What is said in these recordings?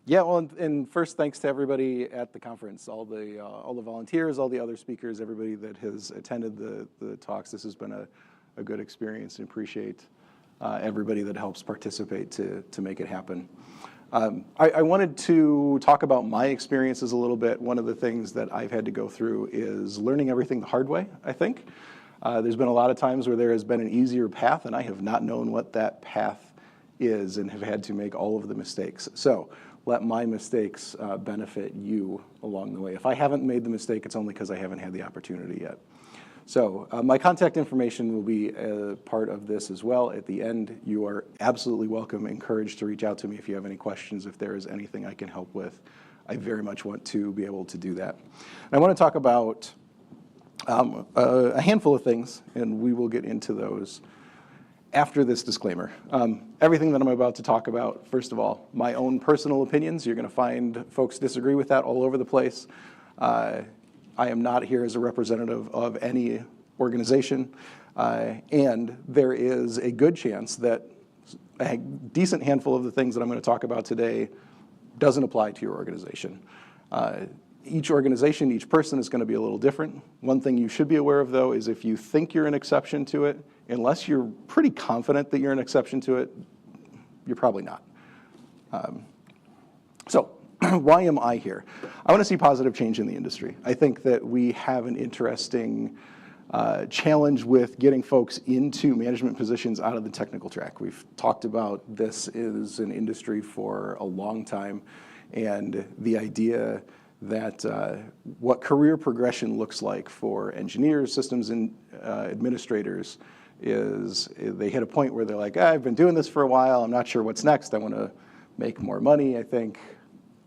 Yeah, well, and first, thanks to everybody at the conference, all the volunteers, all the other speakers, everybody that has attended the talks. This has been a good experience, and appreciate everybody that helps participate to make it happen. I wanted to talk about my experiences a little bit. One of the things that I've had to go through is learning everything the hard way, I think. There's been a lot of times where there has been an easier path, and I have not known what that path is and have had to make all of the mistakes. So let my mistakes benefit you along the way. If I haven't made the mistake, it's only because I haven't had the opportunity yet. So my contact information will be a part of this as well. At the end, you are absolutely welcome, encouraged to reach out to me if you have any questions, if there is anything I can help with. I very much want to be able to do that. And I want to talk about a handful of things, and we will get into those after this disclaimer. Everything that I'm about to talk about, first of all, my own personal opinions. You're going to find folks disagree with that all over the place. I am not here as a representative of any organization, and there is a good chance that a decent handful of the things that I'm going to talk about today doesn't apply to your organization. Each organization, each person is going to be a little different. One thing you should be aware of, though, is if you think you're an exception to it, unless you're pretty confident that you're an exception to it, you're probably not. So why am I here? I want to see positive change in the industry. I think that we have an interesting challenge with getting folks into management positions out of the technical track. We've talked about this as an industry for a long time, and the idea that what career progression looks like for engineers, systems and administrators is they hit a point where they're like, I've been doing this for a while, I'm not sure what's next, I want to make more money. I think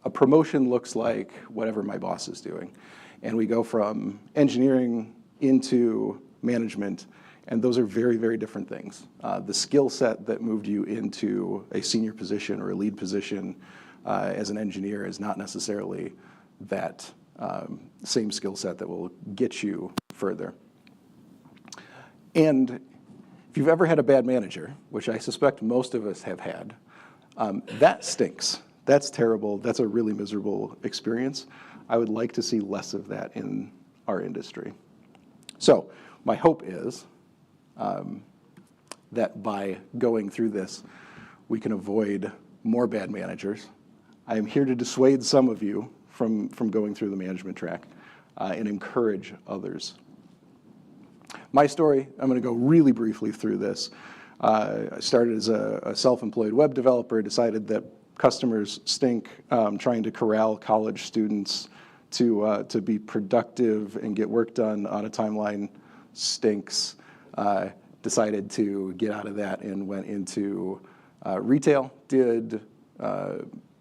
a promotion looks like whatever my boss is doing. And we go from engineering into management, and those are very, very different things. The skill set that moved you into a senior position or a lead position as an engineer is not necessarily that same skill set that will get you further. And if you've ever had a bad manager, which I suspect most of us have had, that stinks. That's terrible. That's a really miserable experience. I would like to see less of that in our industry. So my hope is that by going through this, we can avoid more bad managers. I am here to dissuade some of you from going through the management track and encourage others. My story, I'm going to go really briefly through this. I started as a self-employed web developer, decided that customers stink, trying to corral college students to be productive and get work done on a timeline stinks. Decided to get out of that and went into retail, did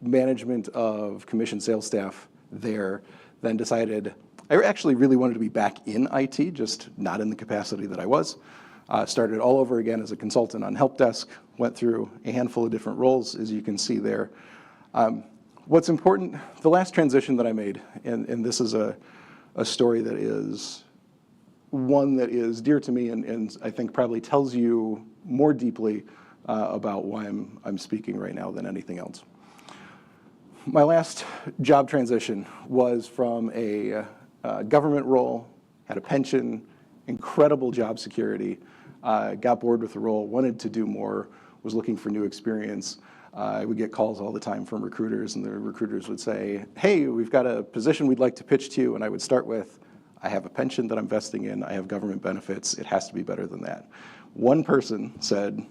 management of commission sales staff there, then decided I actually really wanted to be back in IT, just not in the capacity that I was. Started all over again as a consultant on help desk, went through a handful of different roles, as you can see there. What's important, the last transition that I made, and this is a story that is one that is dear to me and I think probably tells you more deeply about why I'm speaking right now than anything else. My last job transition was from a government role, had a pension, incredible job security, got bored with the role, wanted to do more, was looking for new experience. I would get calls all the time from recruiters, and the recruiters would say, hey, we've got a position we'd like to pitch to you, and I would start with, I have a pension that I'm vesting in, I have government benefits, it has to be better than that. One person said,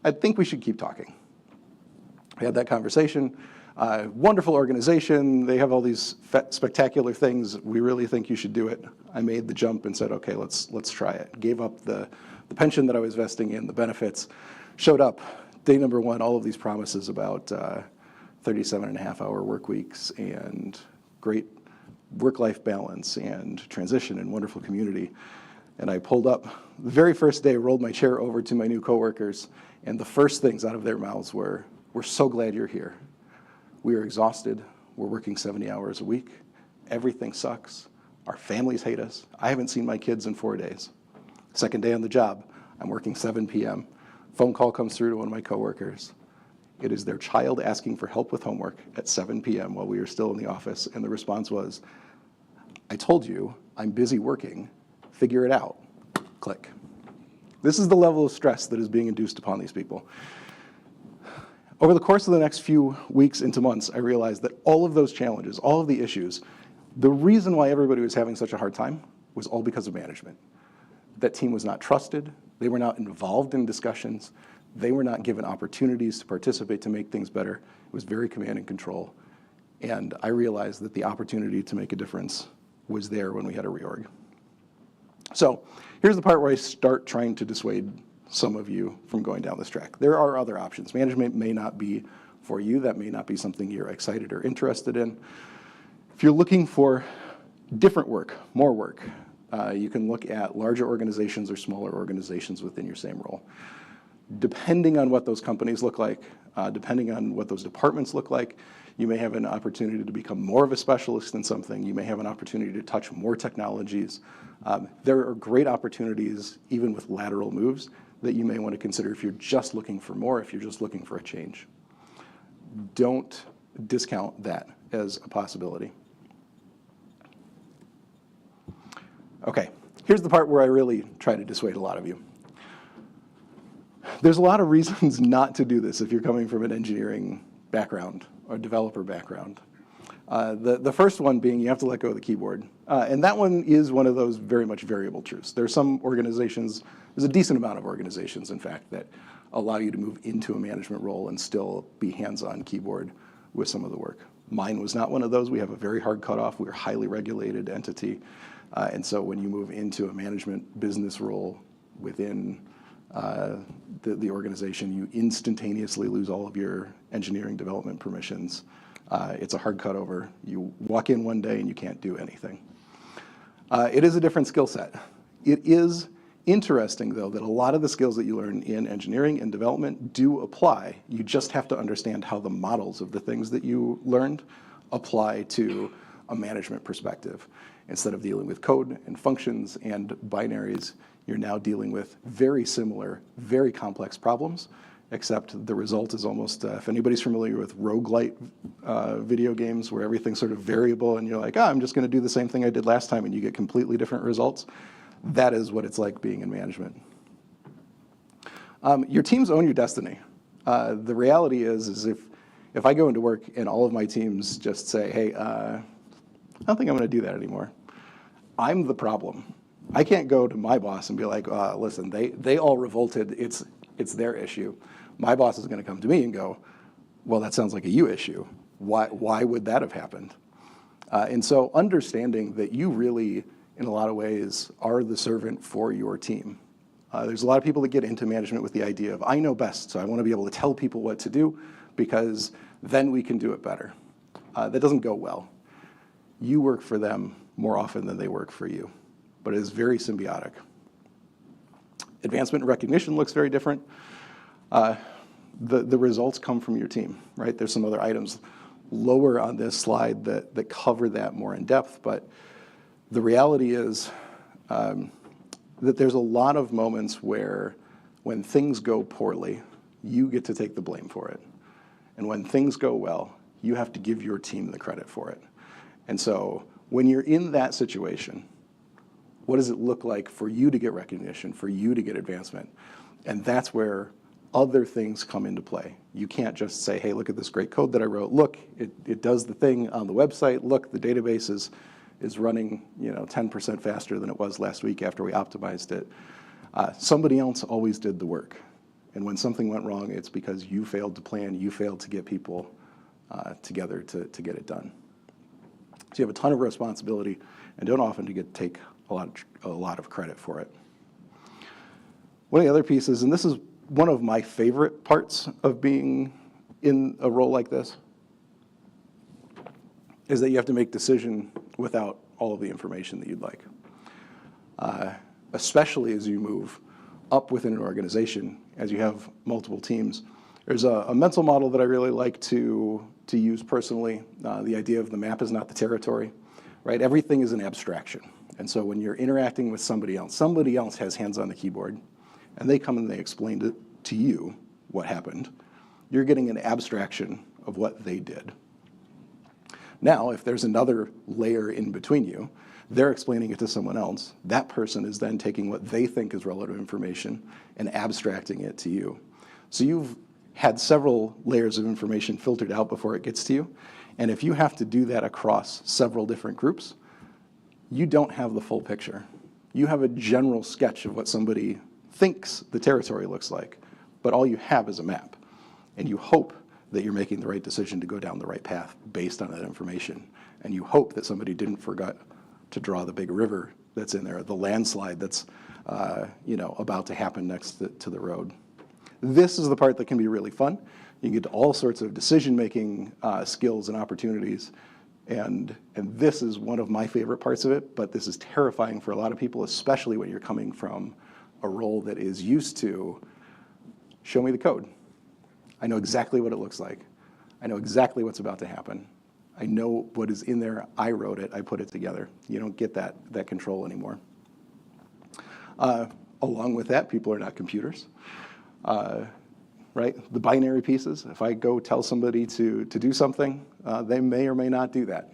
I think we should keep talking. We had that conversation. Wonderful organization, they have all these spectacular things, we really think you should do it. I made the jump and said, okay, let's try it. Gave up the pension that I was vesting in, the benefits, showed up, day number one, all of these promises about 37.5-hour work weeks and great work-life balance and transition and wonderful community. And I pulled up, the very first day, rolled my chair over to my new coworkers, and the first things out of their mouths were, we're so glad you're here. We are exhausted. We're working 70 hours a week. Everything sucks. Our families hate us. I haven't seen my kids in 4 days. Second day on the job, I'm working 7 p.m. Phone call comes through to one of my coworkers. It is their child asking for help with homework at 7 p.m. while we are still in the office, and the response was, I told you, I'm busy working, figure it out, click. This is the level of stress that is being induced upon these people. Over the course of the next few weeks into months, I realized that all of those challenges, all of the issues, the reason why everybody was having such a hard time was all because of management. That team was not trusted, they were not involved in discussions, they were not given opportunities to participate to make things better. It was very command and control. And I realized that the opportunity to make a difference was there when we had a reorg. So here's the part where I start trying to dissuade some of you from going down this track. There are other options. Management may not be for you. That may not be something you're excited or interested in. If you're looking for different work, more work, you can look at larger organizations or smaller organizations within your same role. Depending on what those companies look like, depending on what those departments look like, you may have an opportunity to become more of a specialist in something. You may have an opportunity to touch more technologies. There are great opportunities, even with lateral moves, that you may want to consider if you're just looking for more, if you're just looking for a change. Don't discount that as a possibility. Okay, here's the part where I really try to dissuade a lot of you. There's a lot of reasons not to do this if you're coming from an engineering background or developer background. The first one being you have to let go of the keyboard. And that one is one of those very much variable truths. There are some organizations, there's a decent amount of organizations, in fact, that allow you to move into a management role and still be hands-on keyboard with some of the work. Mine was not one of those. We have a very hard cutoff. We're a highly regulated entity. And so when you move into a management business role within the organization, you instantaneously lose all of your engineering development permissions. It's a hard cutover. You walk in one day and you can't do anything. It is a different skill set. It is interesting, though, that a lot of the skills that you learn in engineering and development do apply. You just have to understand how the models of the things that you learned apply to a management perspective. Instead of dealing with code and functions and binaries, you're now dealing with very similar, very complex problems, except the result is almost, if anybody's familiar with roguelite video games where everything's sort of variable and you're like, I'm just gonna do the same thing I did last time and you get completely different results, that is what it's like being in management. Your teams own your destiny. The reality is if I go into work and all of my teams just say, hey, I don't think I'm gonna do that anymore, I'm the problem. I can't go to my boss and be like, listen, they all revolted, it's their issue. My boss is gonna come to me and go, well, that sounds like a you issue. Why would that have happened? And so understanding that you really, in a lot of ways, are the servant for your team. There's a lot of people that get into management with the idea of, I know best, so I wanna be able to tell people what to do because then we can do it better. That doesn't go well. You work for them more often than they work for you, but it is very symbiotic. Advancement and recognition looks very different. The results come from your team, right? There's some other items lower on this slide that cover that more in depth, but the reality is that there's a lot of moments where when things go poorly, you get to take the blame for it. And when things go well, you have to give your team the credit for it. And so when you're in that situation, what does it look like for you to get recognition, for you to get advancement? And that's where other things come into play. You can't just say, hey, look at this great code that I wrote. Look, it does the thing on the website. Look, the database is running 10% faster than it was last week after we optimized it. Somebody else always did the work. And when something went wrong, it's because you failed to plan, you failed to get people together to get it done. So you have a ton of responsibility and don't often take a lot of credit for it. One of the other pieces, and this is one of my favorite parts of being in a role like this, is that you have to make decision without all of the information that you'd like. Especially as you move up within an organization, as you have multiple teams. There's a mental model that I really like to use personally. The idea of the map is not the territory, right? Everything is an abstraction. And so when you're interacting with somebody else has hands on the keyboard, and they come and they explain to you what happened. You're getting an abstraction of what they did. Now, if there's another layer in between you, they're explaining it to someone else. That person is then taking what they think is relevant information and abstracting it to you. So you've had several layers of information filtered out before it gets to you. And if you have to do that across several different groups, you don't have the full picture. You have a general sketch of what somebody thinks the territory looks like, but all you have is a map. And you hope that you're making the right decision to go down the right path based on that information. And you hope that somebody didn't forget to draw the big river that's in there, the landslide that's about to happen next to the road. This is the part that can be really fun. You get to all sorts of decision-making skills and opportunities. And this is one of my favorite parts of it, but this is terrifying for a lot of people, especially when you're coming from a role that is used to, show me the code. I know exactly what it looks like. I know exactly what's about to happen. I know what is in there. I wrote it. I put it together. You don't get that control anymore. Along with that, people are not computers, right? The binary pieces. If I go tell somebody to do something, they may or may not do that.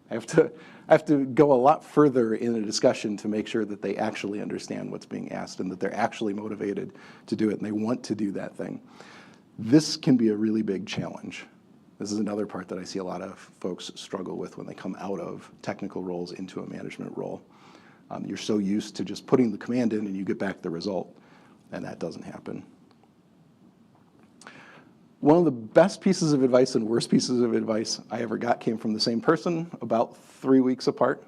I have to go a lot further in a discussion to make sure that they actually understand what's being asked and that they're actually motivated to do it and they want to do that thing. This can be a really big challenge. This is another part that I see a lot of folks struggle with when they come out of technical roles into a management role. You're so used to just putting the command in and you get back the result, and that doesn't happen. One of the best pieces of advice and worst pieces of advice I ever got came from the same person about 3 weeks apart.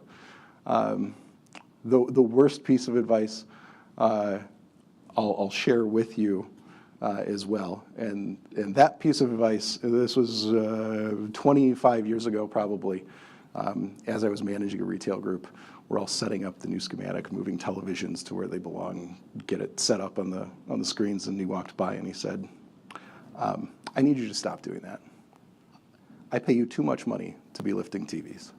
The worst piece of advice I'll share with you as well. And that piece of advice, this was 25 years ago probably, as I was managing a retail group. We're all setting up the new schematic, moving televisions to where they belong, get it set up on the screens, and he walked by and he said, I need you to stop doing that. I pay you too much money to be lifting TVs.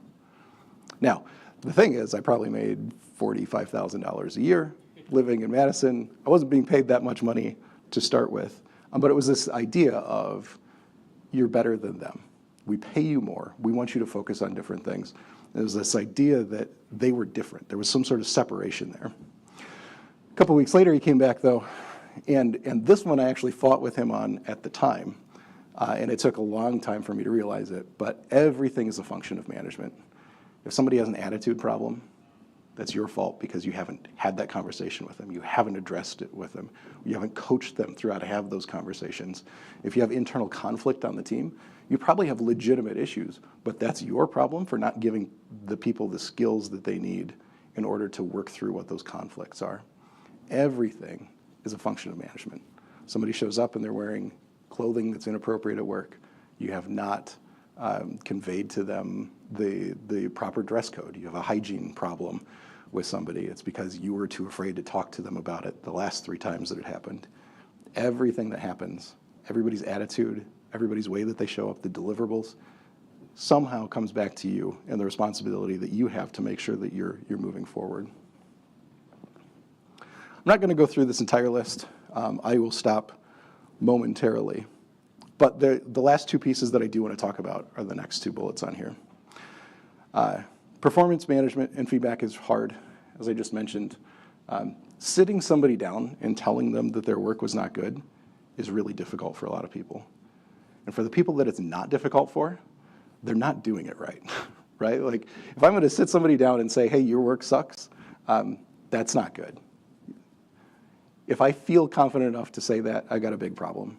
Now, the thing is, I probably made $45,000 a year living in Madison. I wasn't being paid that much money to start with, but it was this idea of you're better than them. We pay you more. We want you to focus on different things. There was this idea that they were different. There was some sort of separation there. A couple weeks later, he came back, though, and this one I actually fought with him on at the time, and it took a long time for me to realize it, but everything is a function of management. If somebody has an attitude problem, that's your fault because you haven't had that conversation with them. You haven't addressed it with them. You haven't coached them through how to have those conversations. If you have internal conflict on the team, you probably have legitimate issues, but that's your problem for not giving the people the skills that they need in order to work through what those conflicts are. Everything is a function of management. Somebody shows up and they're wearing clothing that's inappropriate at work. You have not conveyed to them the proper dress code. You have a hygiene problem with somebody. It's because you were too afraid to talk to them about it the last 3 times that it happened. Everything that happens, everybody's attitude, everybody's way that they show up, the deliverables, somehow comes back to you and the responsibility that you have to make sure that you're moving forward. I'm not going to go through this entire list. I will stop momentarily. But the last 2 pieces that I do want to talk about are the next 2 bullets on here. Performance management and feedback is hard, as I just mentioned. Sitting somebody down and telling them that their work was not good is really difficult for a lot of people. And for the people that it's not difficult for, they're not doing it right, right? Like, if I'm going to sit somebody down and say, hey, your work sucks, that's not good. If I feel confident enough to say that, I got a big problem.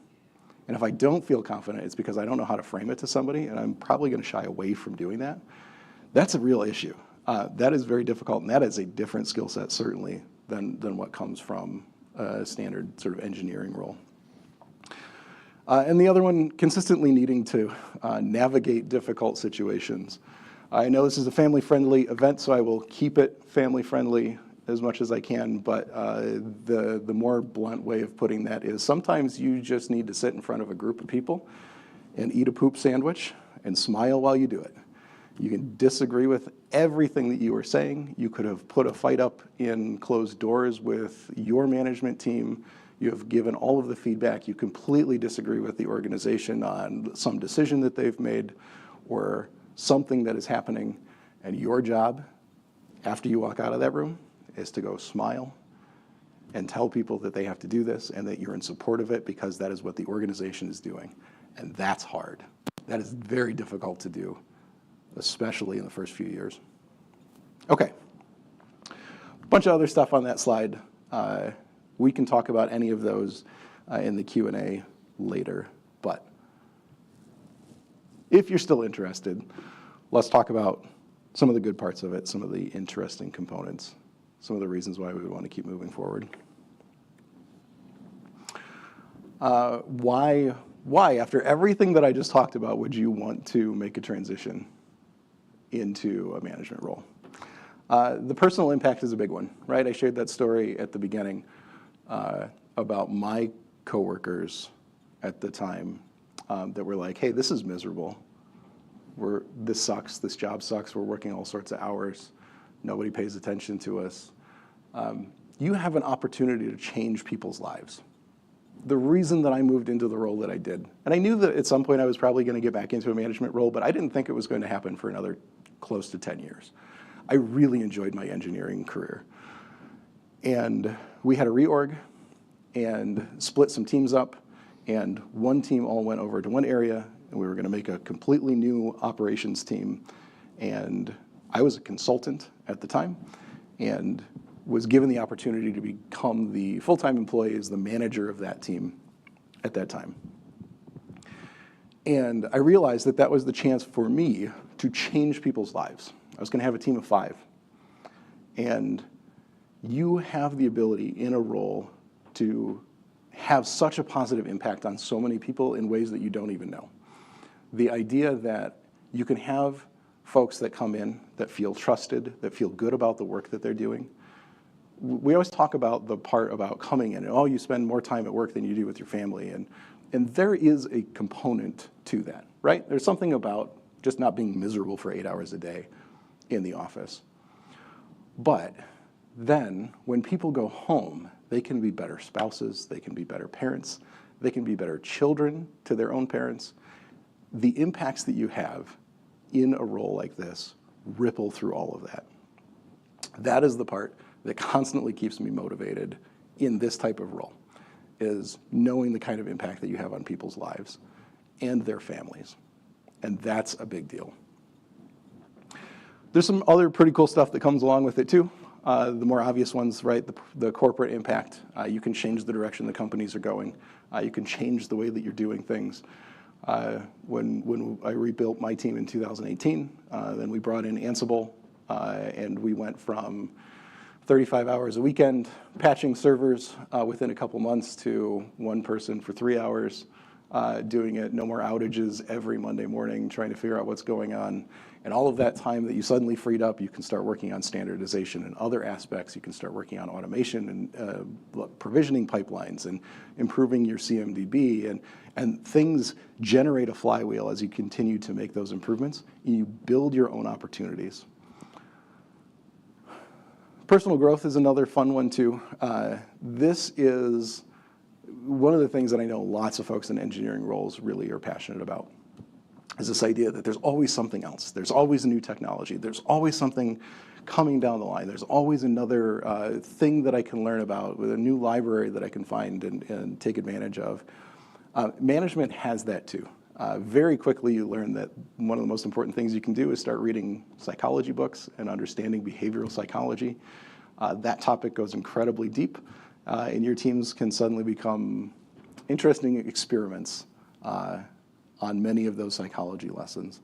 And if I don't feel confident, it's because I don't know how to frame it to somebody, and I'm probably going to shy away from doing that. That's a real issue. That is very difficult, and that is a different skill set, certainly, than what comes from a standard sort of engineering role. And the other one, consistently needing to navigate difficult situations. I know this is a family-friendly event, so I will keep it family-friendly as much as I can, but the more blunt way of putting that is sometimes you just need to sit in front of a group of people and eat a poop sandwich and smile while you do it. You can disagree with everything that you were saying. You could have put a fight up in closed doors with your management team. You have given all of the feedback. You completely disagree with the organization on some decision that they've made or something that is happening. And your job, after you walk out of that room, is to go smile and tell people that they have to do this and that you're in support of it because that is what the organization is doing. And that's hard. That is very difficult to do, especially in the first few years. Okay. A bunch of other stuff on that slide. We can talk about any of those in the Q&A later, but if you're still interested, let's talk about some of the good parts of it, some of the interesting components, some of the reasons why we would want to keep moving forward. Why, after everything that I just talked about, would you want to make a transition into a management role? The personal impact is a big one, right? I shared that story at the beginning about my coworkers at the time that were like, hey, this is miserable. This sucks, this job sucks, we're working all sorts of hours, nobody pays attention to us. You have an opportunity to change people's lives. The reason that I moved into the role that I did, and I knew that at some point I was probably going to get back into a management role, but I didn't think it was going to happen for another close to 10 years. I really enjoyed my engineering career. And we had a reorg and split some teams up, and one team all went over to one area, and we were going to make a completely new operations team. And I was a consultant at the time and was given the opportunity to become the full-time employee as the manager of that team at that time. And I realized that that was the chance for me to change people's lives. I was going to have a team of 5. And you have the ability in a role to have such a positive impact on so many people in ways that you don't even know. The idea that you can have folks that come in that feel trusted, that feel good about the work that they're doing. We always talk about the part about coming in and, oh, you spend more time at work than you do with your family. And there is a component to that, right? There's something about just not being miserable for 8 hours a day in the office. But then when people go home, they can be better spouses, they can be better parents, they can be better children to their own parents. The impacts that you have in a role like this ripple through all of that. That is the part that constantly keeps me motivated in this type of role, is knowing the kind of impact that you have on people's lives and their families. And that's a big deal. There's some other pretty cool stuff that comes along with it too. The more obvious ones, right? The corporate impact. You can change the direction the companies are going. You can change the way that you're doing things. When I rebuilt my team in 2018, then we brought in Ansible, and we went from 35 hours a weekend patching servers within a couple months to one person for 3 hours doing it, no more outages every Monday morning, trying to figure out what's going on. And all of that time that you suddenly freed up, you can start working on standardization and other aspects. You can start working on automation and provisioning pipelines and improving your CMDB. And things generate a flywheel as you continue to make those improvements. You build your own opportunities. Personal growth is another fun one too. This is one of the things that I know lots of folks in engineering roles really are passionate about, is this idea that there's always something else. There's always a new technology. There's always something coming down the line. There's always another thing that I can learn about, with a new library that I can find and take advantage of. Management has that too. Very quickly you learn that one of the most important things you can do is start reading psychology books and understanding behavioral psychology. That topic goes incredibly deep, and your teams can suddenly become interesting experiments on many of those psychology lessons.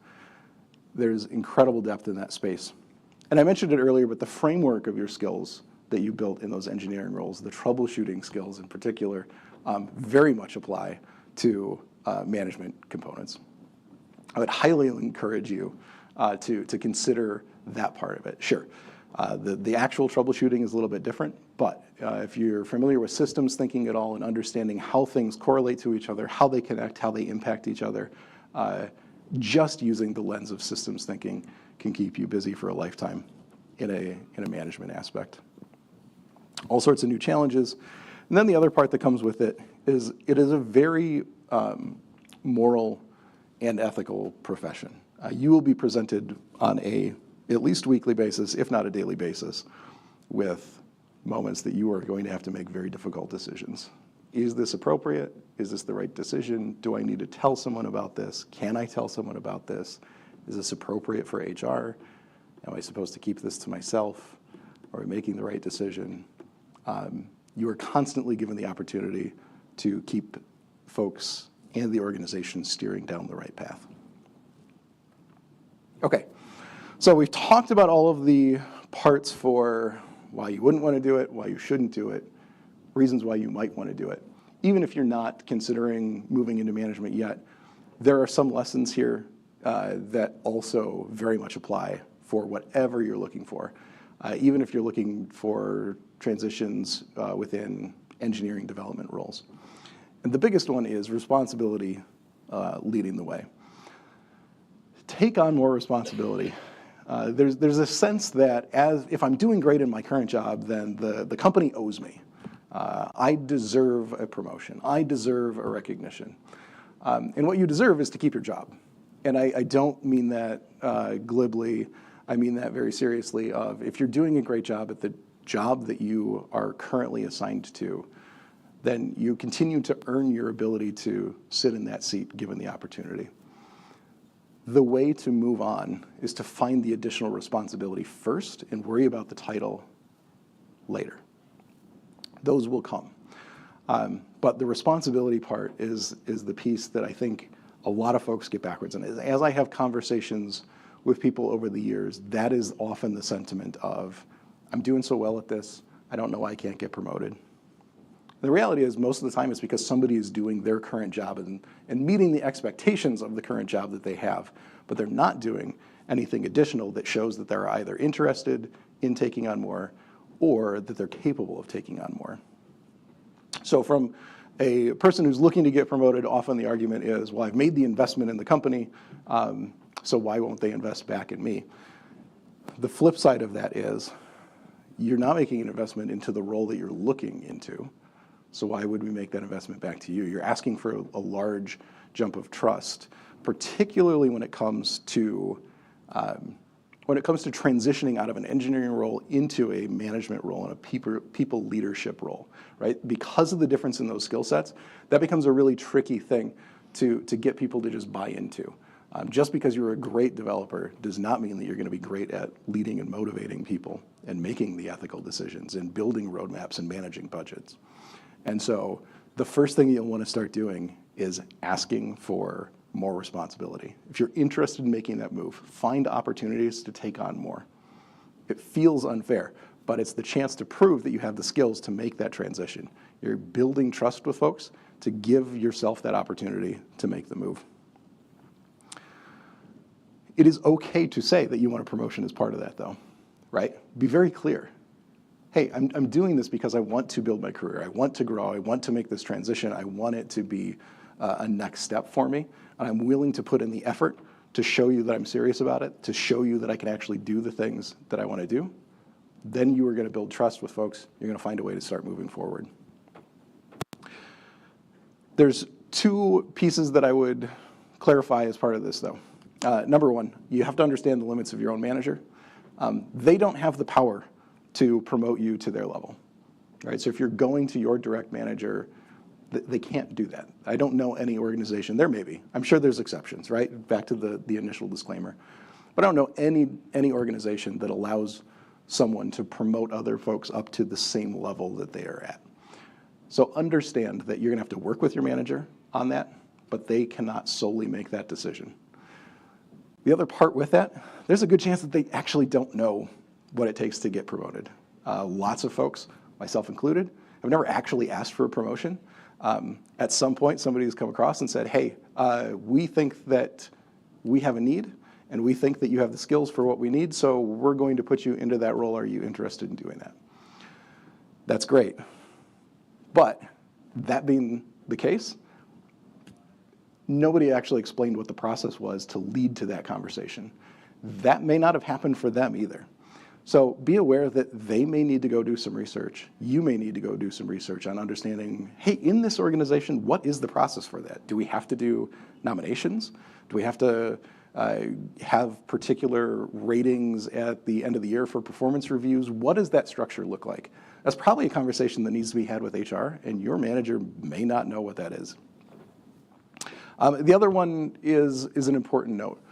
There's incredible depth in that space. And I mentioned it earlier, but the framework of your skills that you built in those engineering roles, the troubleshooting skills in particular, very much apply to management components. I would highly encourage you to consider that part of it. Sure, the actual troubleshooting is a little bit different, but if you're familiar with systems thinking at all and understanding how things correlate to each other, how they connect, how they impact each other, just using the lens of systems thinking can keep you busy for a lifetime in a management aspect. All sorts of new challenges. And then the other part that comes with it is a very moral and ethical profession. You will be presented on a at least weekly basis, if not a daily basis, with moments that you are going to have to make very difficult decisions. Is this appropriate? Is this the right decision? Do I need to tell someone about this? Can I tell someone about this? Is this appropriate for HR? Am I supposed to keep this to myself? Are we making the right decision? You are constantly given the opportunity to keep folks and the organization steering down the right path. Okay, so we've talked about all of the parts for why you wouldn't want to do it, why you shouldn't do it, reasons why you might want to do it. Even if you're not considering moving into management yet, there are some lessons here that also very much apply for whatever you're looking for. Even if you're looking for transitions within engineering development roles. And the biggest one is responsibility leading the way. Take on more responsibility. There's a sense that if I'm doing great in my current job, then the company owes me. I deserve a promotion. I deserve a recognition. And what you deserve is to keep your job. And I don't mean that glibly. I mean that very seriously. If you're doing a great job at the job that you are currently assigned to, then you continue to earn your ability to sit in that seat given the opportunity. The way to move on is to find the additional responsibility first and worry about the title later. Those will come. But the responsibility part is the piece that I think a lot of folks get backwards. And as I have conversations with people over the years, that is often the sentiment of, I'm doing so well at this, I don't know why I can't get promoted. The reality is most of the time it's because somebody is doing their current job and meeting the expectations of the current job that they have, but they're not doing anything additional that shows that they're either interested in taking on more or that they're capable of taking on more. So from a person who's looking to get promoted, often the argument is, well, I've made the investment in the company, so why won't they invest back in me? The flip side of that is you're not making an investment into the role that you're looking into, so why would we make that investment back to you? You're asking for a large jump of trust, particularly when it comes to transitioning out of an engineering role into a management role and a people leadership role, right? Because of the difference in those skill sets, that becomes a really tricky thing to get people to just buy into. Just because you're a great developer does not mean that you're going to be great at leading and motivating people and making the ethical decisions and building roadmaps and managing budgets. And so the first thing you'll want to start doing is asking for more responsibility. If you're interested in making that move, find opportunities to take on more. It feels unfair, but it's the chance to prove that you have the skills to make that transition. You're building trust with folks to give yourself that opportunity to make the move. It is okay to say that you want a promotion as part of that, though, right? Be very clear. Hey, I'm doing this because I want to build my career. I want to grow. I want to make this transition. I want it to be a next step for me. And I'm willing to put in the effort to show you that I'm serious about it, to show you that I can actually do the things that I want to do. Then you are going to build trust with folks. You're going to find a way to start moving forward. There's two pieces that I would clarify as part of this, though. Number one, you have to understand the limits of your own manager. They don't have the power to promote you to their level, right? So if you're going to your direct manager, they can't do that. I don't know any organization, there may be, I'm sure there's exceptions, right? Back to the initial disclaimer. But I don't know any organization that allows someone to promote other folks up to the same level that they are at. So understand that you're gonna have to work with your manager on that, but they cannot solely make that decision. The other part with that, there's a good chance that they actually don't know what it takes to get promoted. Lots of folks, myself included, have never actually asked for a promotion. At some point, somebody has come across and said, hey, we think that we have a need, and we think that you have the skills for what we need, so we're going to put you into that role. Are you interested in doing that? That's great. But that being the case, nobody actually explained what the process was to lead to that conversation. That may not have happened for them either. So be aware that they may need to go do some research. You may need to go do some research on understanding, hey, in this organization, what is the process for that? Do we have to do nominations? Do we have to have particular ratings at the end of the year for performance reviews? What does that structure look like? That's probably a conversation that needs to be had with HR, and your manager may not know what that is. The other one is an important note.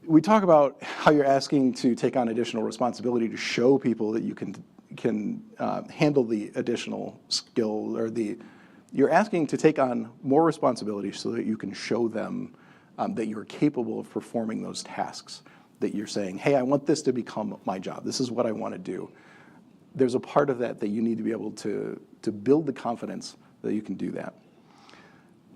We talk about how you're asking to take on additional responsibility to show people that you can handle the additional skill, or you're asking to take on more responsibility so that you can show them that you're capable of performing those tasks, that you're saying, hey, I want this to become my job. This is what I want to do. There's a part of that you need to be able to build the confidence that you can do that.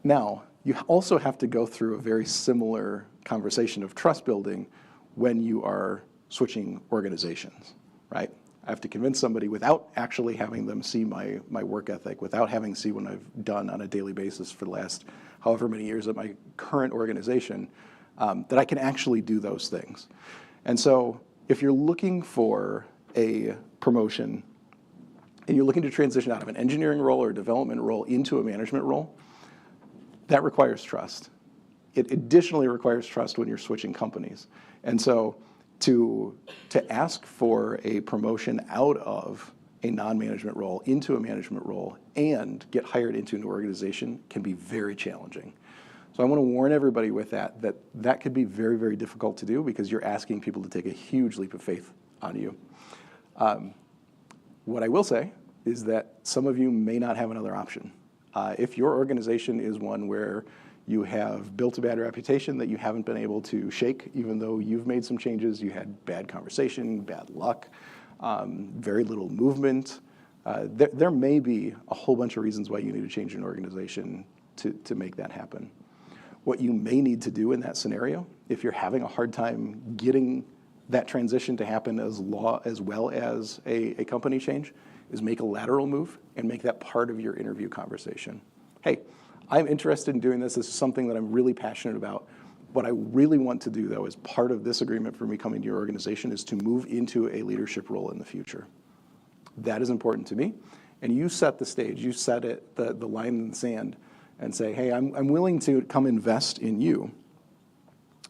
Now, you also have to go through a very similar conversation of trust building when you are switching organizations, right? I have to convince somebody without actually having them see my work ethic, without having to see what I've done on a daily basis for the last however many years at my current organization, that I can actually do those things. And so if you're looking for a promotion and you're looking to transition out of an engineering role or a development role into a management role, that requires trust. It additionally requires trust when you're switching companies. And so to ask for a promotion out of a non-management role into a management role and get hired into an organization can be very challenging. So I want to warn everybody with that could be very, very difficult to do because you're asking people to take a huge leap of faith on you. What I will say is that some of you may not have another option. If your organization is one where you have built a bad reputation that you haven't been able to shake, even though you've made some changes, you had bad conversation, bad luck, very little movement, there may be a whole bunch of reasons why you need to change an organization to make that happen. What you may need to do in that scenario, if you're having a hard time getting that transition to happen as well as a company change, is make a lateral move and make that part of your interview conversation. Hey, I'm interested in doing this. This is something that I'm really passionate about. What I really want to do, though, as part of this agreement for me coming to your organization is to move into a leadership role in the future. That is important to me. And you set the stage. You set it, the line in the sand, and say, hey, I'm willing to come invest in you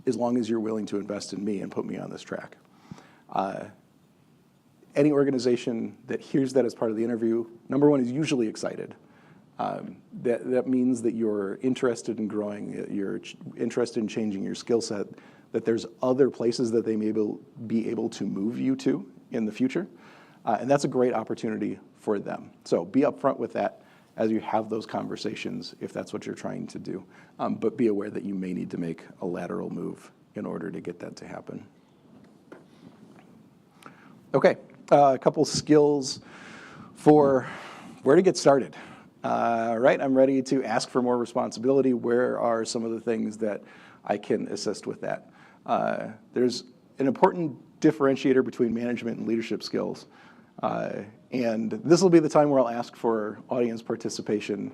as long as you're willing to invest in me and put me on this track. Any organization that hears that as part of the interview, number one, is usually excited. That means that you're interested in growing, you're interested in changing your skill set, that there's other places that they may be able to move you to in the future. And that's a great opportunity for them. So be upfront with that as you have those conversations if that's what you're trying to do. But be aware that you may need to make a lateral move in order to get that to happen. Okay, a couple skills for where to get started. Right, I'm ready to ask for more responsibility. Where are some of the things that I can assist with that? There's an important differentiator between management and leadership skills. And this will be the time where I'll ask for audience participation.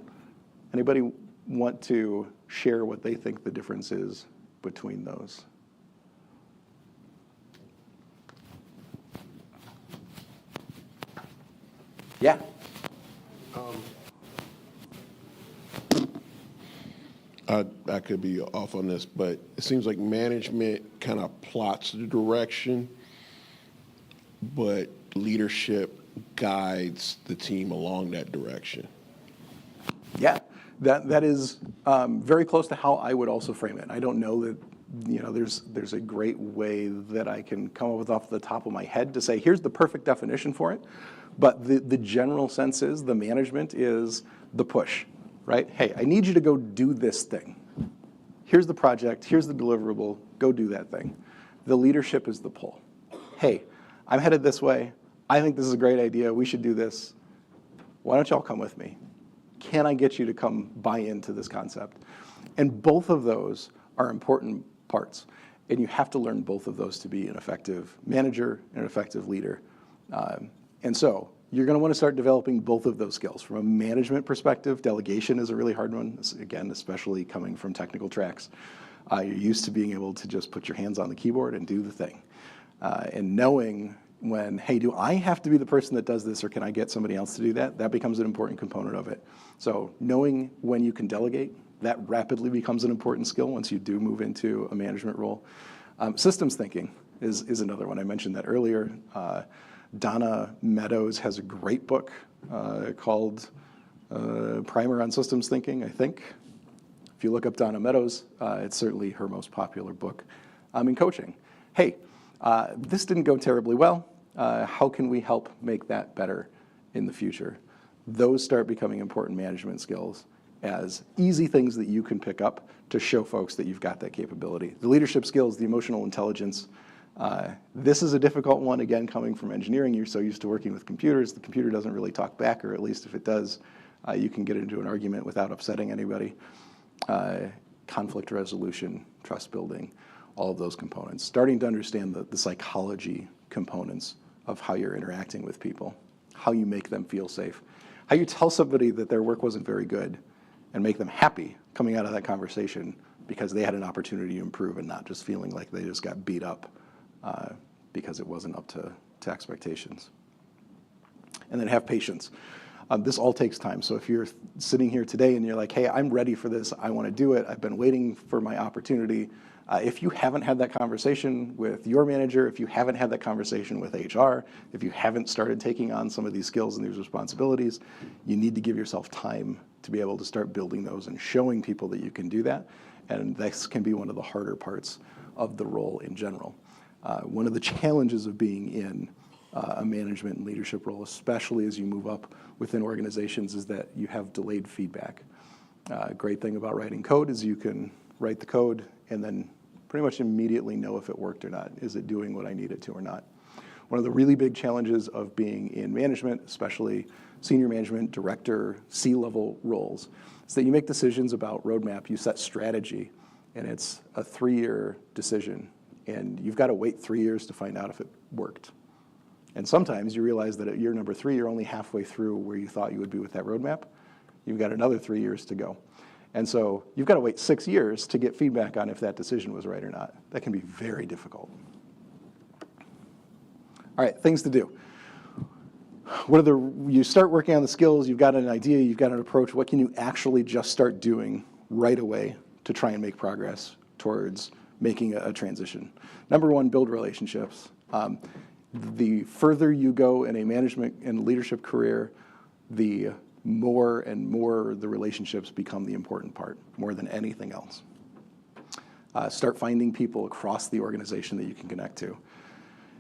Anybody want to share what they think the difference is between those? Yeah. I could be off on this, but it seems like management kind of plots the direction, but leadership guides the team along that direction. Yeah, that is very close to how I would also frame it. I don't know that there's a great way that I can come up with off the top of my head to say here's the perfect definition for it, but the general sense is the management is the push. Right? Hey, I need you to go do this thing. Here's the project, here's the deliverable, go do that thing. The leadership is the pull. Hey, I'm headed this way. I think this is a great idea. We should do this. Why don't y'all come with me? Can I get you to come buy into this concept? And both of those are important parts. And you have to learn both of those to be an effective manager and an effective leader. And so you're going to want to start developing both of those skills. From a management perspective, delegation is a really hard one, again, especially coming from technical tracks. You're used to being able to just put your hands on the keyboard and do the thing. And knowing when, hey, do I have to be the person that does this, or can I get somebody else to do that? That becomes an important component of it. So knowing when you can delegate, that rapidly becomes an important skill once you do move into a management role. Systems thinking is another one. I mentioned that earlier. Donna Meadows has a great book called Primer on Systems Thinking, I think. If you look up Donna Meadows, it's certainly her most popular book in coaching. Hey, this didn't go terribly well. How can we help make that better in the future? Those start becoming important management skills as easy things that you can pick up to show folks that you've got that capability. The leadership skills, the emotional intelligence, this is a difficult one, again, coming from engineering. You're so used to working with computers, the computer doesn't really talk back, or at least if it does, you can get into an argument without upsetting anybody. Conflict resolution, trust building, all of those components. Starting to understand the psychology components of how you're interacting with people, how you make them feel safe, how you tell somebody that their work wasn't very good and make them happy coming out of that conversation because they had an opportunity to improve and not just feeling like they just got beat up because it wasn't up to expectations. And then have patience. This all takes time. So if you're sitting here today and you're like, hey, I'm ready for this, I want to do it, I've been waiting for my opportunity. If you haven't had that conversation with your manager, if you haven't had that conversation with HR, if you haven't started taking on some of these skills and these responsibilities, you need to give yourself time to be able to start building those and showing people that you can do that. And this can be one of the harder parts of the role in general. One of the challenges of being in a management and leadership role, especially as you move up within organizations, is that you have delayed feedback. Great thing about writing code is you can write the code and then pretty much immediately know if it worked or not. Is it doing what I need it to or not? One of the really big challenges of being in management, especially senior management, director, C-level roles, is that you make decisions about roadmap, you set strategy, and it's a 3-year decision, and you've got to wait 3 years to find out if it worked. And sometimes you realize that at year number 3, you're only halfway through where you thought you would be with that roadmap. You've got another 3 years to go. And so you've got to wait 6 years to get feedback on if that decision was right or not. That can be very difficult. All right, things to do. You start working on the skills, you've got an idea, you've got an approach. What can you actually just start doing right away to try and make progress towards making a transition? Number one, build relationships. The further you go in a management and leadership career, the more and more the relationships become the important part, more than anything else. Start finding people across the organization that you can connect to.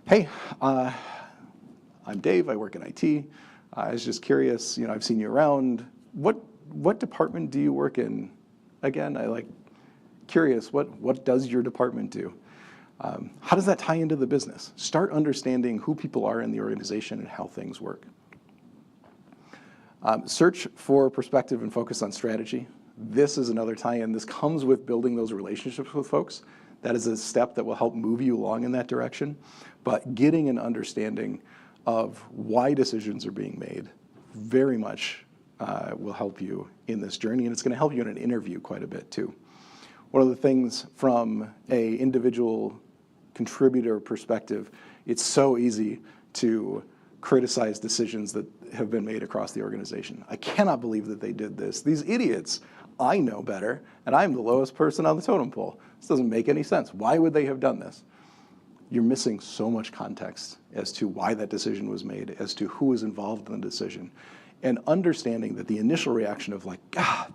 Hey, I'm Dave, I work in IT. I was just curious, I've seen you around. What department do you work in? Again, curious, what does your department do? How does that tie into the business? Start understanding who people are in the organization and how things work. Search for perspective and focus on strategy. This is another tie-in. This comes with building those relationships with folks. That is a step that will help move you along in that direction. But getting an understanding of why decisions are being made very much will help you in this journey, and it's going to help you in an interview quite a bit too. One of the things from an individual contributor perspective, it's so easy to criticize decisions that have been made across the organization. I cannot believe that they did this. These idiots, I know better, and I'm the lowest person on the totem pole. This doesn't make any sense. Why would they have done this? You're missing so much context as to why that decision was made, as to who was involved in the decision, and understanding that the initial reaction of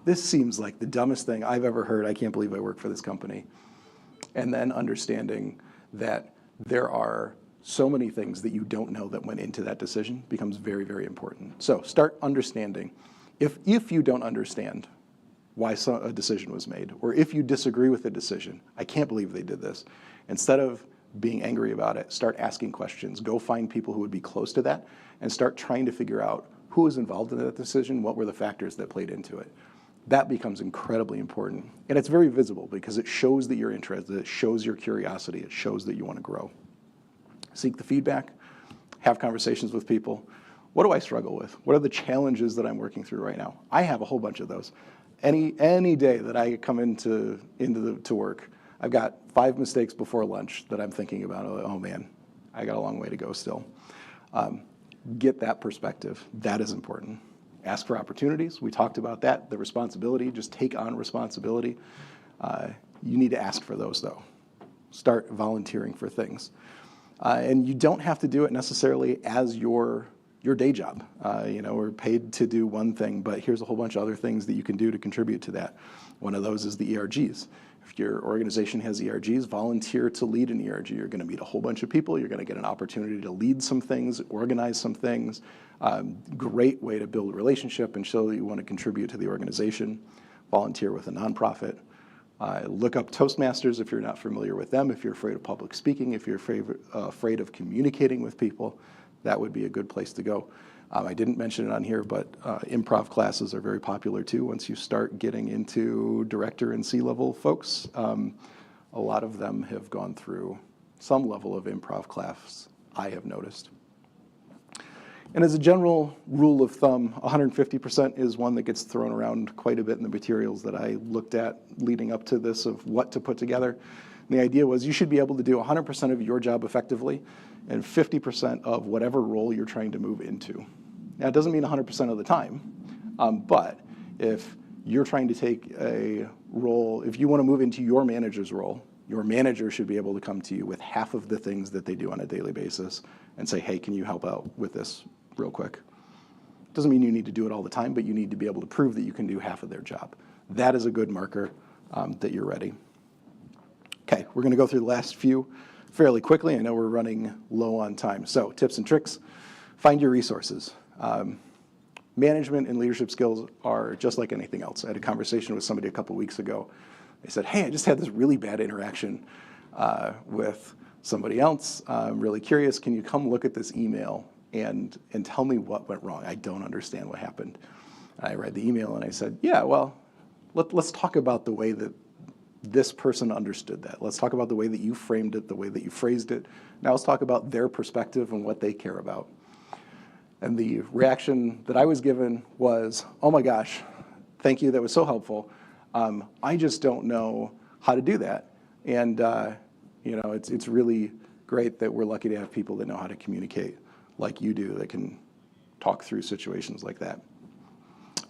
this seems like the dumbest thing I've ever heard. I can't believe I work for this company. And then understanding that there are so many things that you don't know that went into that decision becomes very, very important. So start understanding. If you don't understand why a decision was made, or if you disagree with the decision, I can't believe they did this, instead of being angry about it, start asking questions. Go find people who would be close to that and start trying to figure out who was involved in that decision, what were the factors that played into it. That becomes incredibly important. And it's very visible because it shows that you're interested, it shows your curiosity, it shows that you want to grow. Seek the feedback, have conversations with people. What do I struggle with? What are the challenges that I'm working through right now? I have a whole bunch of those. Any day that I come into work, I've got 5 mistakes before lunch that I'm thinking about. Oh man, I got a long way to go still. Get that perspective. That is important. Ask for opportunities. We talked about that, the responsibility. Just take on responsibility. You need to ask for those, though. Start volunteering for things. And you don't have to do it necessarily as your day job. We're paid to do one thing, but here's a whole bunch of other things that you can do to contribute to that. One of those is the ERGs. If your organization has ERGs, volunteer to lead an ERG. You're going to meet a whole bunch of people. You're going to get an opportunity to lead some things, organize some things. Great way to build a relationship and show that you want to contribute to the organization. Volunteer with a nonprofit. Look up Toastmasters if you're not familiar with them. If you're afraid of public speaking, if you're afraid of communicating with people, that would be a good place to go. I didn't mention it on here, but improv classes are very popular too. Once you start getting into director and C-level folks, a lot of them have gone through some level of improv class, I have noticed. And as a general rule of thumb, 150% is one that gets thrown around quite a bit in the materials that I looked at leading up to this of what to put together. And the idea was you should be able to do 100% of your job effectively and 50% of whatever role you're trying to move into. Now, it doesn't mean 100% of the time, but if you're trying to take a role, if you want to move into your manager's role, your manager should be able to come to you with half of the things that they do on a daily basis and say, hey, can you help out with this real quick? Doesn't mean you need to do it all the time, but you need to be able to prove that you can do half of their job. That is a good marker that you're ready. Okay, we're going to go through the last few fairly quickly. I know we're running low on time. So tips and tricks, find your resources. Management and leadership skills are just like anything else. I had a conversation with somebody a couple weeks ago. They said, hey, I just had this really bad interaction with somebody else. I'm really curious. Can you come look at this email and tell me what went wrong? I don't understand what happened. I read the email and I said, yeah, well, let's talk about the way that this person understood that. Let's talk about the way that you framed it, the way that you phrased it. Now let's talk about their perspective and what they care about. And the reaction that I was given was, oh my gosh, thank you, that was so helpful. I just don't know how to do that. And it's really great that we're lucky to have people that know how to communicate like you do, that can talk through situations like that.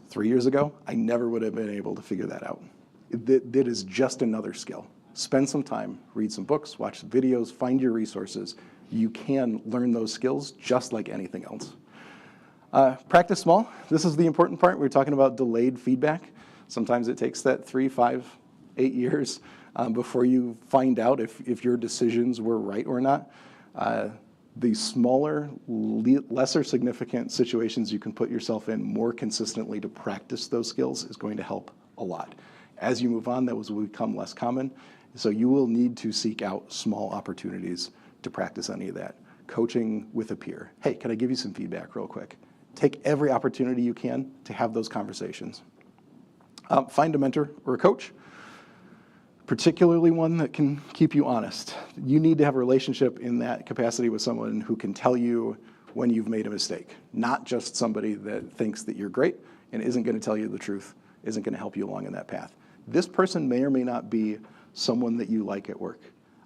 3 years ago, I never would have been able to figure that out. That is just another skill. Spend some time, read some books, watch some videos, find your resources. You can learn those skills just like anything else. Practice small. This is the important part. We're talking about delayed feedback. Sometimes it takes that 3, 5, 8 years before you find out if your decisions were right or not. The smaller, lesser significant situations you can put yourself in more consistently to practice those skills is going to help a lot. As you move on, those will become less common. So you will need to seek out small opportunities to practice any of that. Coaching with a peer. Hey, can I give you some feedback real quick? Take every opportunity you can to have those conversations. Find a mentor or a coach, particularly one that can keep you honest. You need to have a relationship in that capacity with someone who can tell you when you've made a mistake, not just somebody that thinks that you're great and isn't going to tell you the truth, isn't going to help you along in that path. This person may or may not be someone that you like at work.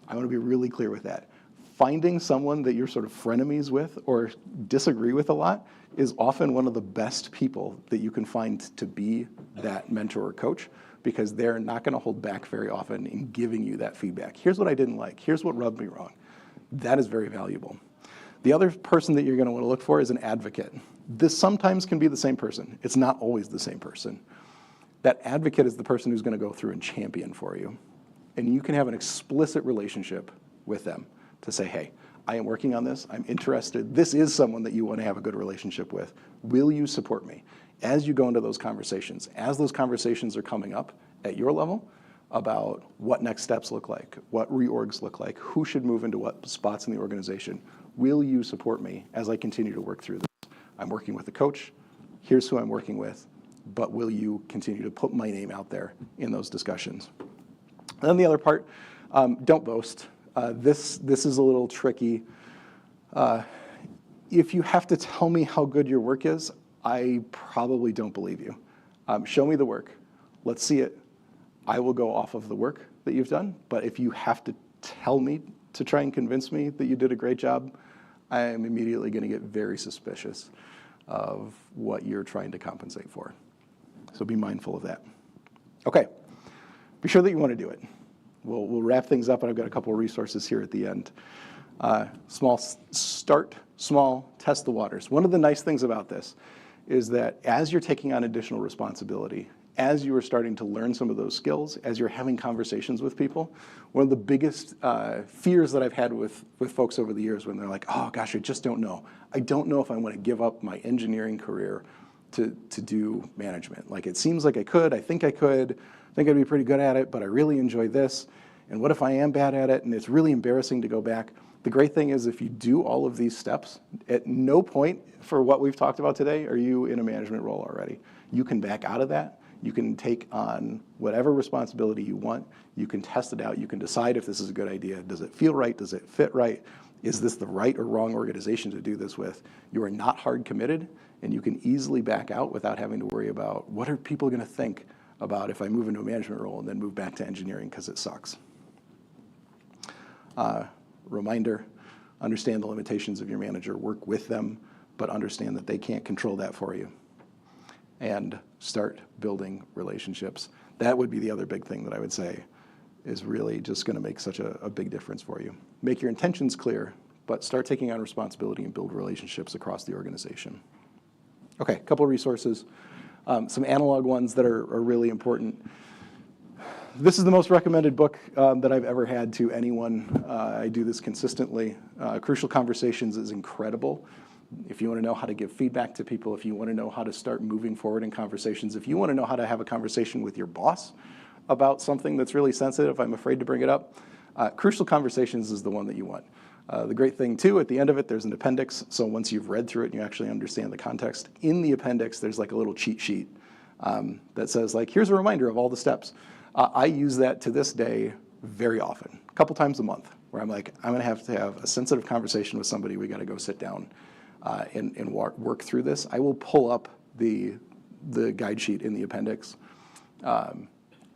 I want to be really clear with that. Finding someone that you're sort of frenemies with or disagree with a lot is often one of the best people that you can find to be that mentor or coach, because they're not going to hold back very often in giving you that feedback. Here's what I didn't like. Here's what rubbed me wrong. That is very valuable. The other person that you're going to want to look for is an advocate. This sometimes can be the same person. It's not always the same person. That advocate is the person who's going to go through and champion for you. And you can have an explicit relationship with them to say, hey, I am working on this. I'm interested. This is someone that you want to have a good relationship with. Will you support me? As you go into those conversations, as those conversations are coming up at your level about what next steps look like, what reorgs look like, who should move into what spots in the organization, will you support me as I continue to work through this? I'm working with a coach. Here's who I'm working with. But will you continue to put my name out there in those discussions? And then the other part, don't boast. This is a little tricky. If you have to tell me how good your work is, I probably don't believe you. Show me the work. Let's see it. I will go off of the work that you've done. But if you have to tell me to try and convince me that you did a great job, I am immediately going to get very suspicious of what you're trying to compensate for. So be mindful of that. Okay, be sure that you want to do it. We'll wrap things up, and I've got a couple of resources here at the end. Start small, test the waters. One of the nice things about this is that as you're taking on additional responsibility, as you are starting to learn some of those skills, as you're having conversations with people, one of the biggest fears that I've had with folks over the years when they're like, oh gosh, I just don't know. I don't know if I want to give up my engineering career to do management. Like, it seems like I could, I think I'd be pretty good at it, but I really enjoy this. And what if I am bad at it and it's really embarrassing to go back? The great thing is if you do all of these steps, at no point for what we've talked about today are you in a management role already. You can back out of that. You can take on whatever responsibility you want. You can test it out. You can decide if this is a good idea. Does it feel right? Does it fit right? Is this the right or wrong organization to do this with? You are not hard committed, and you can easily back out without having to worry about what are people going to think about if I move into a management role and then move back to engineering because it sucks. Reminder, understand the limitations of your manager, work with them, but understand that they can't control that for you. And start building relationships. That would be the other big thing that I would say is really just going to make such a big difference for you. Make your intentions clear, but start taking on responsibility and build relationships across the organization. Okay, a couple of resources. Some analog ones that are really important. This is the most recommended book that I've ever had to anyone. I do this consistently. Crucial Conversations is incredible. If you want to know how to give feedback to people, if you want to know how to start moving forward in conversations, if you want to know how to have a conversation with your boss about something that's really sensitive, I'm afraid to bring it up, Crucial Conversations is the one that you want. The great thing, too, at the end of it, there's an appendix. So once you've read through it and you actually understand the context, in the appendix, there's like a little cheat sheet that says, like, here's a reminder of all the steps. I use that to this day very often, a couple times a month, where I'm like, I'm going to have a sensitive conversation with somebody. We got to go sit down and work through this. I will pull up the guide sheet in the appendix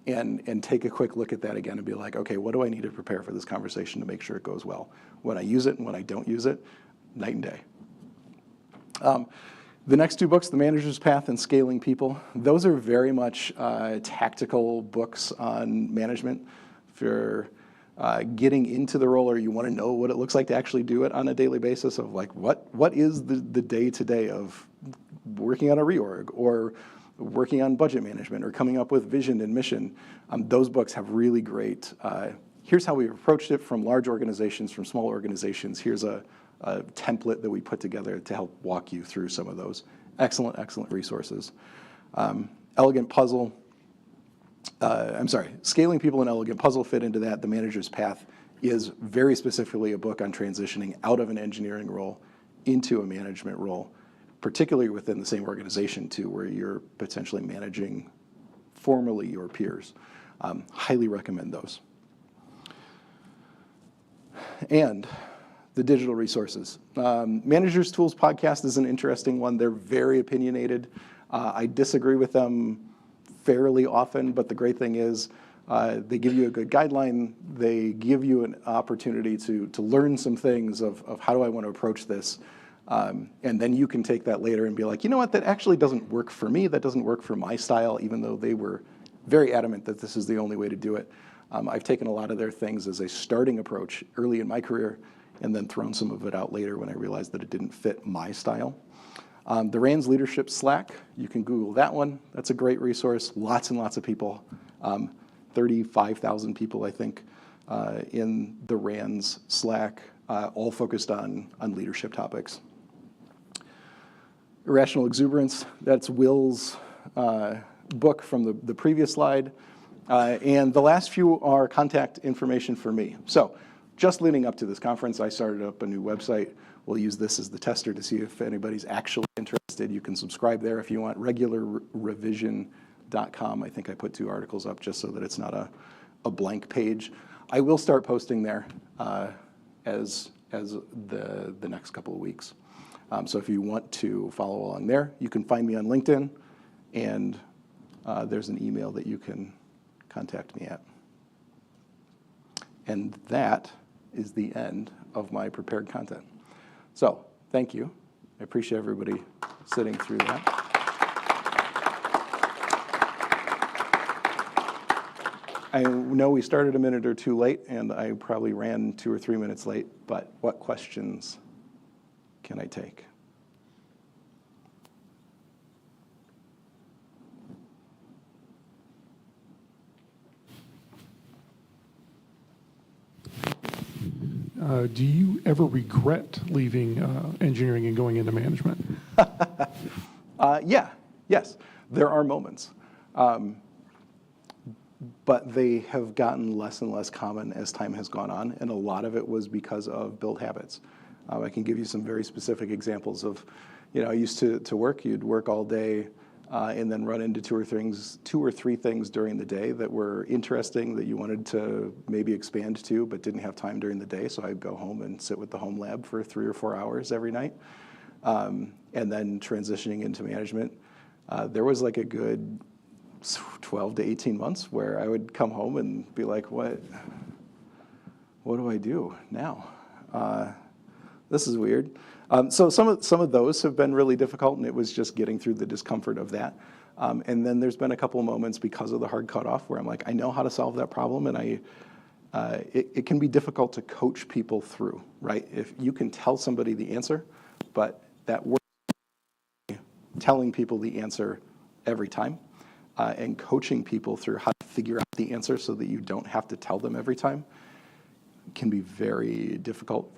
and take a quick look at that again and be like, okay, what do I need to prepare for this conversation to make sure it goes well? When I use it and when I don't use it, night and day. The next two books, The Manager's Path and Scaling People, those are very much tactical books on management. If you're getting into the role or you want to know what it looks like to actually do it on a daily basis of like, what is the day-to-day of working on a reorg or working on budget management or coming up with vision and mission, those books have really great, here's how we've approached it from large organizations, from small organizations, here's a template that we put together to help walk you through some of those. Excellent, excellent resources. Elegant Puzzle, Scaling People and Elegant Puzzle fit into that. The Manager's Path is very specifically a book on transitioning out of an engineering role into a management role, particularly within the same organization too, where you're potentially managing formally your peers. Highly recommend those. And the digital resources. Managers Tools podcast is an interesting one. They're very opinionated. I disagree with them fairly often, but the great thing is they give you a good guideline. They give you an opportunity to learn some things of how do I want to approach this. And then you can take that later and be like, you know what, that actually doesn't work for me. That doesn't work for my style, even though they were very adamant that this is the only way to do it. I've taken a lot of their things as a starting approach early in my career and then thrown some of it out later when I realized that it didn't fit my style. The RAND's Leadership Slack, you can Google that one. That's a great resource. Lots and lots of people, 35,000 people, I think, in the RAND's Slack, all focused on leadership topics. Irrational Exuberance, that's Will's book from the previous slide. And the last few are contact information for me. So just leading up to this conference, I started up a new website. We'll use this as the tester to see if anybody's actually interested. You can subscribe there if you want. Regularrevision.com. I think I put 2 articles up just so that it's not a blank page. I will start posting there as the next couple of weeks. So if you want to follow along there, you can find me on LinkedIn, and there's an email that you can contact me at. And that is the end of my prepared content. So thank you. I appreciate everybody sitting through that. I know we started a minute or two late, and I probably ran 2 or 3 minutes late, but what questions can I take? Do you ever regret leaving engineering and going into management? Yes, there are moments. But they have gotten less and less common as time has gone on, and a lot of it was because of build habits. I can give you some very specific examples of, I used to work, you'd work all day, and then run into 2 or 3 things during the day that were interesting that you wanted to maybe expand to, but didn't have time during the day. So I'd go home and sit with the home lab for 3 or 4 hours every night. And then transitioning into management, there was like a good 12 to 18 months where I would come home and be like, what do I do now? This is weird. So some of those have been really difficult, and it was just getting through the discomfort of that. And then there's been a couple of moments because of the hard cutoff where I'm like, I know how to solve that problem, and it can be difficult to coach people through, right? If you can tell somebody the answer, but that work telling people the answer every time, and coaching people through how to figure out the answer so that you don't have to tell them every time can be very difficult.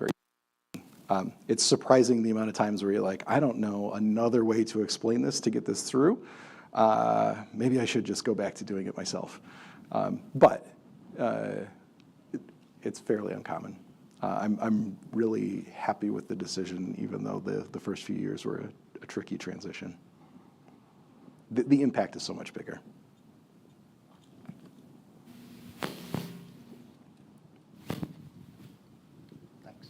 It's surprising the amount of times where you're like, I don't know another way to explain this to get this through. Maybe I should just go back to doing it myself. But it's fairly uncommon. I'm really happy with the decision, even though the first few years were a tricky transition. The impact is so much bigger. Thanks.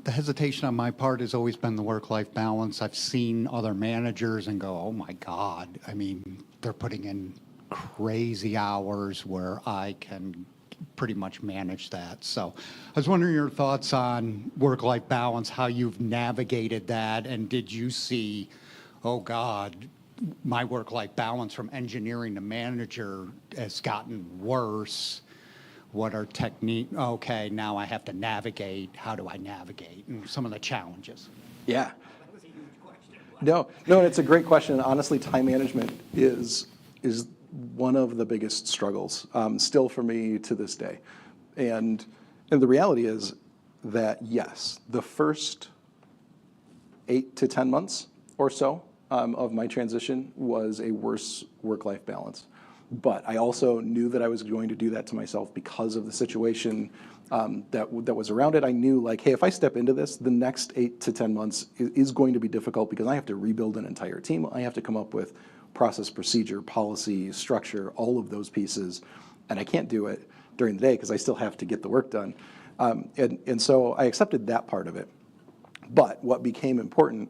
The hesitation on my part has always been the work-life balance. I've seen other managers and go, oh my God, I mean, they're putting in crazy hours where I can pretty much manage that. So I was wondering your thoughts on work-life balance, how you've navigated that, and did you see, oh God, my work-life balance from engineering to manager has gotten worse? What are okay, now I have to navigate, how do I navigate, and some of the challenges? Yeah. That was a huge question. No, it's a great question. Honestly, time management is one of the biggest struggles, still for me to this day. And the reality is that, yes, the first 8 to 10 months or so of my transition was a worse work-life balance. But I also knew that I was going to do that to myself because of the situation that was around it. I knew, like, hey, if I step into this, the next 8 to 10 months is going to be difficult because I have to rebuild an entire team. I have to come up with process, procedure, policy, structure, all of those pieces. And I can't do it during the day because I still have to get the work done. And so I accepted that part of it. But what became important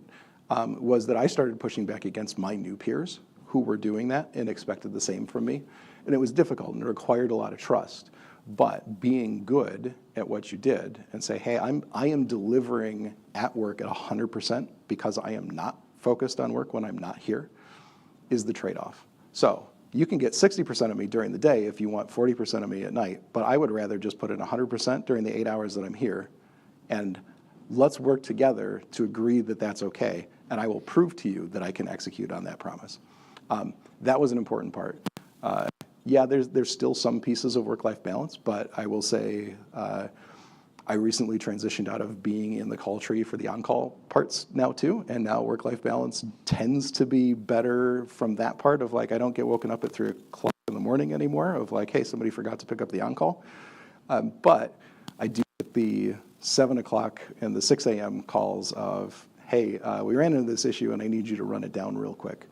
was that I started pushing back against my new peers who were doing that and expected the same from me. And it was difficult and it required a lot of trust. But being good at what you did and say, hey, I am delivering at work at 100% because I am not focused on work when I'm not here is the trade-off. So you can get 60% of me during the day if you want 40% of me at night, but I would rather just put in 100% during the 8 hours that I'm here, and let's work together to agree that that's okay, and I will prove to you that I can execute on that promise. That was an important part. Yeah, there's still some pieces of work-life balance, but I will say I recently transitioned out of being in the call tree for the on-call parts now too, and now work-life balance tends to be better from that part of like I don't get woken up at 3 o'clock in the morning anymore of like, hey, somebody forgot to pick up the on-call. But I do get the 7 o'clock and the 6 a.m. calls of, hey, we ran into this issue and I need you to run it down real quick.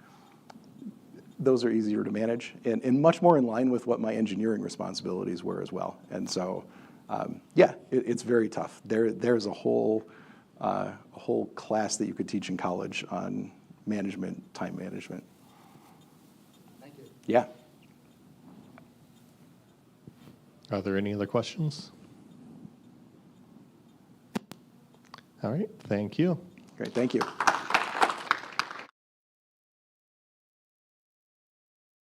Those are easier to manage and much more in line with what my engineering responsibilities were as well. And so, yeah, it's very tough. There's a whole class that you could teach in college on management, time management. Thank you. Yeah. Are there any other questions? All right, thank you. Great, thank you.